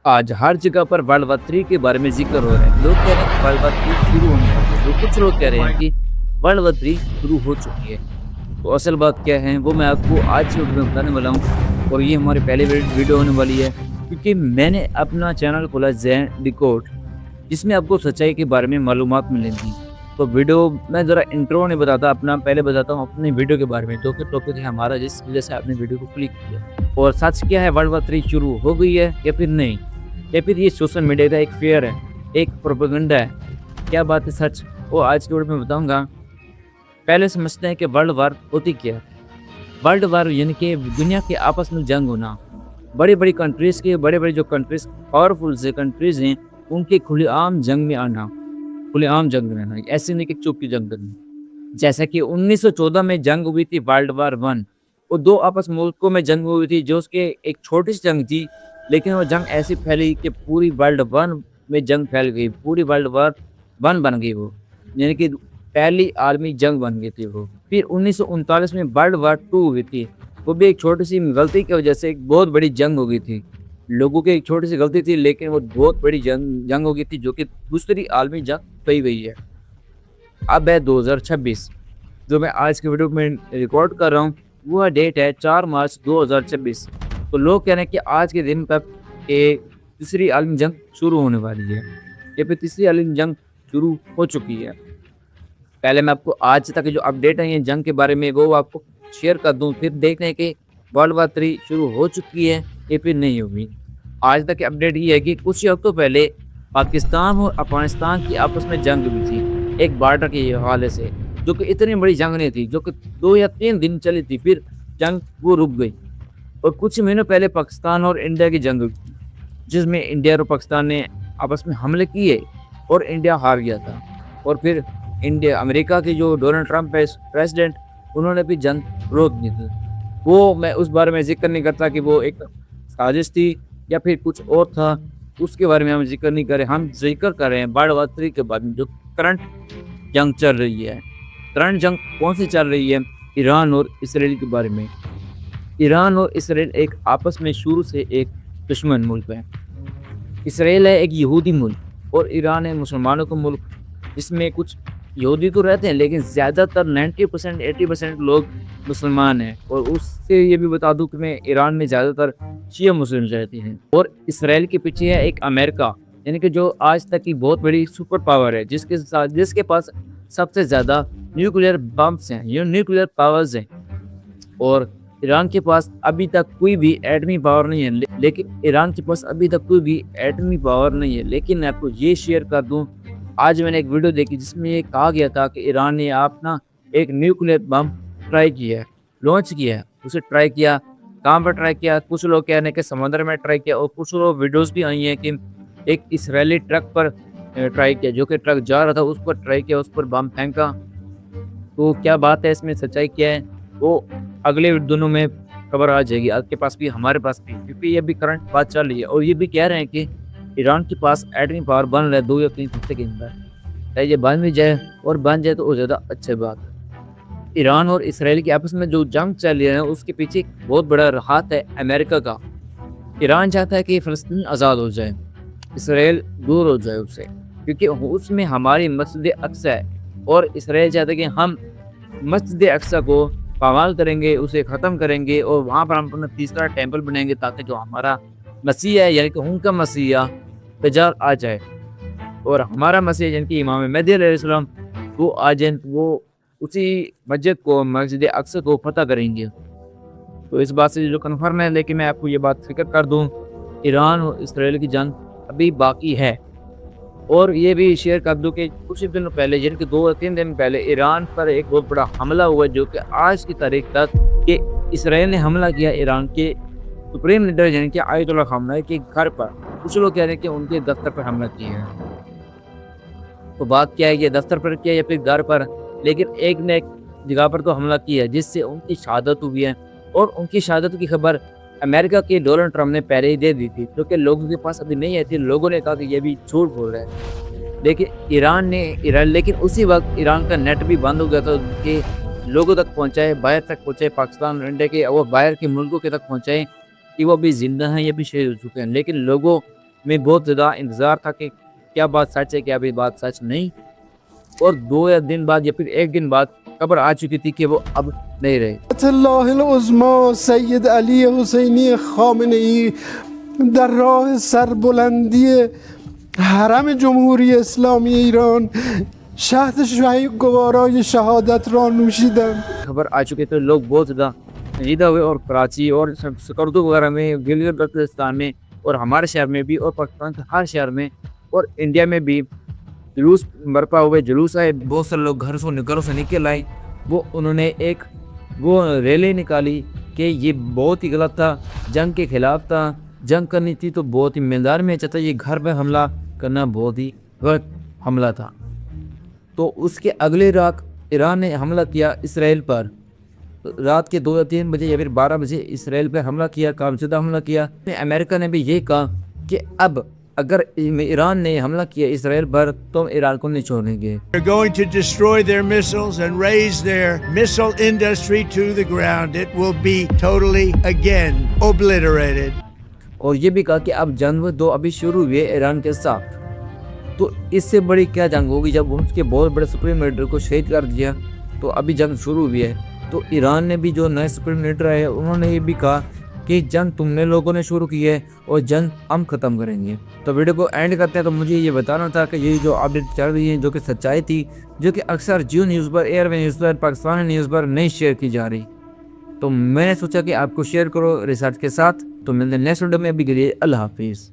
आज हर जगह पर वर्ल्ड वॉर 3 के बारे में ज़िक्र हो रहा है। लोग कह रहे हैं कि वर्ल्ड वॉर 3 शुरू होने वाली है, तो कुछ लोग कह रहे हैं कि वर्ल्ड वॉर 3 शुरू हो चुकी है। तो असल बात क्या है, वो मैं आपको आज की वीडियो में बताने वाला हूँ और ये हमारी पहली वीडियो होने वाली है, क्योंकि मैंने अपना चैनल खोला ज़ैन डिकोड, जिसमें आपको सच्चाई के बारे में मालूमात मिलेंगी। तो वीडियो मैं ज़रा इंट्रो नहीं बताता अपना, पहले बताता हूँ अपनी वीडियो के बारे में, जो कि टॉपिक है हमारा, जिस वजह से आपने वीडियो को क्लिक किया। और सच क्या है, वर्ल्ड वॉर 3 शुरू हो गई है या फिर नहीं, या फिर ये सोशल मीडिया का एक फेयर है, एक प्रोपेगेंडा है, क्या बात है सच, वो आज की वीडियो में बताऊंगा। पहले समझते हैं कि वर्ल्ड वार होती क्या है। वर्ल्ड वार यानी कि दुनिया के आपस में जंग होना, बड़ी बड़ी कंट्रीज़ के बड़े जो कंट्रीज़ पावरफुल से कंट्रीज़ हैं, उनके खुलेआम जंग में आना, खुलेआम जंग में आना, ऐसे नहीं कि चुप की जंग करनी। जैसा कि 1914 में जंग हुई थी वर्ल्ड वार 1, वो दो आपस मुल्कों में जंग हुई थी, जो उसके एक छोटी सी जंग थी, लेकिन वो जंग ऐसी फैली कि पूरी वर्ल्ड वन में जंग फैल गई, पूरी वर्ल्ड वार 1 बन गई वो, यानी कि पहली आलमी जंग बन गई थी वो। फिर 1939 में वर्ल्ड वार 2 हुई थी, वो भी एक छोटी सी गलती की वजह से एक बहुत बड़ी जंग हो गई थी। लोगों की एक छोटी सी गलती थी, लेकिन वो बहुत बड़ी जंग हो गई थी, जो कि दूसरी आलमी जंग कही गई है। अब है 2026, जो मैं आज की वीडियो में रिकॉर्ड कर रहा हूँ, वो डेट है 4 मार्च 2026। तो लोग कह रहे हैं कि आज के दिन तक एक तीसरी आलमी जंग शुरू होने वाली है, या फिर तीसरी आलमी जंग शुरू हो चुकी है। पहले मैं आपको आज तक जो अपडेट है ये जंग के बारे में, वो आपको शेयर कर दूं, फिर देखते हैं कि वर्ल्ड वार 3 शुरू हो चुकी है या फिर नहीं हुई। आज तक की अपडेट ये है कि कुछ हफ्तों पहले पाकिस्तान और अफगानिस्तान की आपस में जंग हुई थी, एक बॉर्डर के हवाले से, जो कि इतनी बड़ी जंग नहीं थी, जो कि 2 या 3 दिन चली थी, फिर जंग वो रुक गई। और कुछ महीनों पहले पाकिस्तान और इंडिया की जंग हुई, जिसमें इंडिया और पाकिस्तान ने आपस में हमले किए और इंडिया हार गया था। और फिर अमेरिका के जो डोनाल्ड ट्रंप है प्रेसिडेंट, उन्होंने भी जंग रोक दी थी। वो मैं उस बारे में जिक्र नहीं करता कि वो एक साजिश थी या फिर कुछ और था, उसके बारे में हम जिक्र नहीं करें। हम जिक्र कर रहे हैं वर्ल्ड वार 3 के बारे में, जो करंट जंग चल रही है। करंट जंग कौन सी चल रही है? ईरान और इसराइल के बारे में। ईरान और इसराइल एक आपस में शुरू से एक दुश्मन मुल्क है। इसराइल है एक यहूदी मुल्क और ईरान है मुसलमानों का मुल्क, जिसमें कुछ यहूदी तो रहते हैं, लेकिन ज़्यादातर 90% 80% लोग मुसलमान हैं। और उससे ये भी बता दूं कि मैं ईरान में ज़्यादातर शिया मुस्लिम रहते हैं। और इसराइल के पीछे है एक अमेरिका, यानी कि जो आज तक की बहुत बड़ी सुपर पावर है, जिसके पास सबसे ज़्यादा न्यूक्लियर बम्स हैं, ये न्यूक्लियर पावर्स हैं। और ईरान के पास अभी तक कोई भी एटमी पावर नहीं है, लेकिन ईरान के पास अभी तक कोई भी एटमी पावर नहीं है। लेकिन मैं आपको ये शेयर कर दूं, आज मैंने एक वीडियो देखी जिसमें ये कहा गया था कि ईरान ने अपना एक न्यूक्लियर बम ट्राई किया है, लॉन्च किया है। उसे ट्राई किया, कहाँ पर ट्राई किया? कुछ लोग कह रहे हैं कि समुद्र में ट्राई किया, और कुछ लोग वीडियोज़ भी आई हैं कि एक इसराइली ट्रक पर ट्राई किया, जो कि ट्रक जा रहा था उस पर ट्राई किया, उस पर बम फेंका। तो क्या बात है, इसमें सच्चाई क्या है, वो अगले दिनों में खबर आ जाएगी, आपके पास भी हमारे पास भी, क्योंकि ये भी करंट बात चल रही है। और ये भी कह रहे हैं कि ईरान के पास एटमी पावर बन रहा है 2 या 3 हफ्ते के अंदर। चाहे ये बन भी जाए, और बन जाए तो वो ज़्यादा अच्छी बात है। ईरान और इसराइल की आपस में जो जंग चल रही है, उसके पीछे एक बहुत बड़ा हाथ है अमेरिका का। ईरान चाहता है कि फ़लस्तीन आज़ाद हो जाए, इसराइल दूर हो जाए उससे, क्योंकि उसमें हमारी मस्जिद अक्सा है। और इसराइल चाहता है कि हम मस्जिद अक्सा को पामाल करेंगे, उसे ख़त्म करेंगे, और वहाँ पर हम अपना तीसरा टेंपल बनाएंगे, ताकि जो हमारा मसीह है, यानी कि उनका मसीहा तजार आ जाए, और हमारा मसीह यानी कि इमाम महदी अलैहिस्सलाम वो आ जाए, वो उसी मस्जिद को, मस्जिद अक्सा को फतह करेंगे। तो इस बात से जो कन्फर्म है, लेकिन मैं आपको ये बात फिक्र कर दूँ, ईरान और इसराइल की जंग अभी बाकी है। और ये भी शेयर कर दूं कि कुछ ही दिनों पहले, यानी कि 2 या 3 दिन पहले, ईरान पर एक बहुत बड़ा हमला हुआ, जो कि आज की तारीख तक कि इसराइल ने हमला किया ईरान के सुप्रीम लीडर यानी कि आयतुल्ला खामनेई के घर पर। कुछ लोग कह रहे हैं कि उनके दफ्तर पर हमला किया है। तो बात क्या है, ये दफ्तर पर किया या फिर घर पर, लेकिन एक न एक जगह पर तो हमला किया है, जिससे उनकी शहादत हुई है। और उनकी शहादत की खबर अमेरिका के डोनाल्ड ट्रंप ने पहले ही दे दी थी, जो कि लोगों के पास अभी नहीं आई थी। लोगों ने कहा कि ये भी झूठ बोल रहा है, लेकिन उसी वक्त ईरान का नेट भी बंद हो गया था कि लोगों तक पहुंचाए, बाहर तक पहुंचाए, पाकिस्तान और इंडिया के और बाहर के मुल्कों के तक पहुंचाए कि वो अभी जिंदा हैं या भी शहीद हो चुके हैं। लेकिन लोगों میں بہت زیادہ انتظار تھا کہ کیا بات سچ ہے کیا بھی بات سچ نہیں، اور 2 دن بعد یا پھر 1 دن بعد خبر آ چکی تھی کہ وہ اب نہیں رہے۔ الله العظمى سید علی حسینی خامنه‌ای در راه سربلندی حرم جمهوری اسلامی ایران شهد گوارای شهادت را نوشیدند. خبر آ چکے تو لوگ بہت زیادہ سنجیدہ ہوئے، اور کراچی اور سکردو وغیرہ میں، گلگت بلتستان میں، اور ہمارے شہر میں بھی، اور پاکستان کے ہر شہر میں اور انڈیا میں بھی جلوس برپا ہوئے، جلوس آئے، بہت سے لوگ گھروں سے نکل آئے، انہوں نے ایک ریلی نکالی کہ یہ بہت ہی غلط تھا، جنگ کے خلاف تھا، جنگ کرنی تھی تو بہت ہی میدان میں چاہتا، یہ گھر پہ حملہ کرنا بہت ہی غلط حملہ تھا۔ تو اس کے اگلے رات ایران نے حملہ کیا اسرائیل پر، رات کے 2 یا 3 بجے یا پھر 12 بجے اسرائیل پہ حملہ کیا، کامزدہ حملہ کیا۔ امریکہ نے بھی یہ کہا کہ اب اگر ایران نے حملہ کیا اسرائیل پر تو ہم ایران کو نہیں چھوڑیں گے۔ They're going to destroy their missiles and raise their missile industry to the ground. It will be totally again obliterated. اور یہ بھی کہا کہ اب جنگ 2 ابھی شروع ہوئی ہے ایران کے ساتھ، تو اس سے بڑی کیا جنگ ہوگی جب اس کے بہت بڑے سپریم لیڈر کو شہید کر دیا، تو ابھی جنگ شروع ہوئی ہے۔ تو ایران نے بھی جو نئے سپریم لیڈر آئے انہوں نے یہ بھی کہا کہ جنگ تم نے لوگوں نے شروع کی ہے اور جنگ ہم ختم کریں گے۔ تو ویڈیو کو اینڈ کرتے ہیں، تو مجھے یہ بتانا تھا کہ یہ جو اپڈیٹ چل رہی ہے جو کہ سچائی تھی، جو کہ اکثر جیو نیوز پر، ایئر وے نیوز پر، پاکستانی نیوز پر نہیں شیئر کی جا رہی، تو میں نے سوچا کہ آپ کو شیئر کرو ریسرچ کے ساتھ۔ تو ملتے ہیں نیکسٹ ویڈیو میں، ابھی کے لیے اللہ حافظ۔